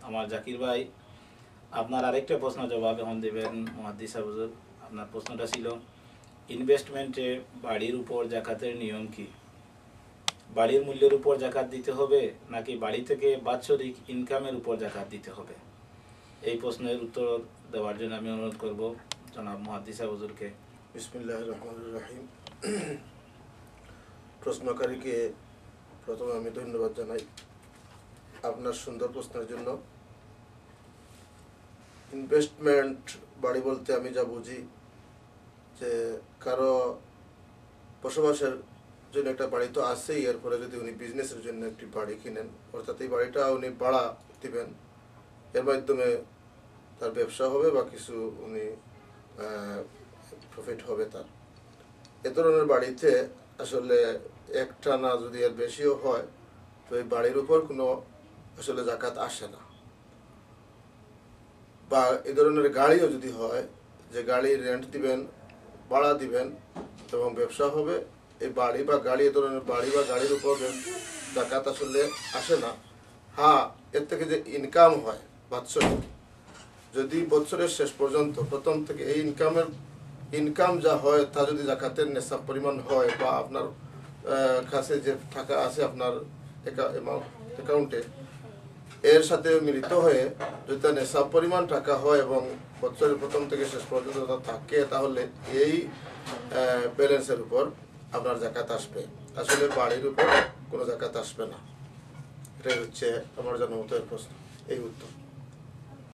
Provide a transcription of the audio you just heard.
আমার জাকির ভাই, আপনার আরেকটা প্রশ্ন জবাব এখন দেবেন মুহাদ্দিস সাহেব হুজুর। আপনার প্রশ্নটা ছিল ইনভেস্টমেন্টে বাড়ির উপর জাকাতের নিয়ম কি? বাড়ির মূল্যের উপর জাকাত দিতে হবে নাকি বাড়ি থেকে বাৎসরিক ইনকামের উপর জাকাত দিতে হবে? এই প্রশ্নের উত্তর দেওয়ার জন্য আমি অনুরোধ করব জনাব মুহাদ্দিস সাহেব হুজুরকে। বিসমিল্লাহির রহমানির রহিম। প্রশ্নকারীকে প্রথমে আমি ধন্যবাদ জানাই আপনার সুন্দর প্রশ্নের জন্য। ইনভেস্টমেন্ট বাড়ি বলতে আমি যা বুঝি যে কারো বসবাসের জন্য একটা বাড়ি তো আছেই, এরপরে যদি উনি বিজনেসের জন্য একটি বাড়ি কিনেন, অর্থাৎ এই বাড়িটা উনি ভাড়া দিবেন, এর মাধ্যমে তার ব্যবসা হবে বা কিছু উনি প্রফিট হবে তার। এ ধরনের বাড়িতে আসলে একটা না যদি এর বেশিও হয় তো এই বাড়ির উপর কোনো আসলে জাকাত আসে না। বা এ ধরনের গাড়িও যদি হয় যে গাড়ি রেন্ট দিবেন, ভাড়া দিবেন এবং ব্যবসা হবে, এই বাড়ি বা গাড়ি, এ ধরনের বাড়ি বা গাড়ির উপর জাকাত আসলে আসে না। হ্যাঁ, এর থেকে যে ইনকাম হয় বাৎসরিক, যদি বছরের শেষ পর্যন্ত প্রথম থেকে এই ইনকাম যা হয় তা যদি জাকাতের নেশাব পরিমাণ হয় বা আপনার কাছে যে টাকা আছে আপনার অ্যাকাউন্টে, এর সাথে মিলিত হয়ে যদি তার নেশাব পরিমাণ টাকা হয় এবং বছরের প্রথম থেকে শেষ পর্যন্ত তা থাকে, তাহলে এই ব্যালেন্সের উপর আপনার জাকাত আসবে। আসলে বাড়ির উপর কোনো জাকাত আসবে না। এটাই হচ্ছে আমার জানার মতো প্রশ্ন, এই উত্তর।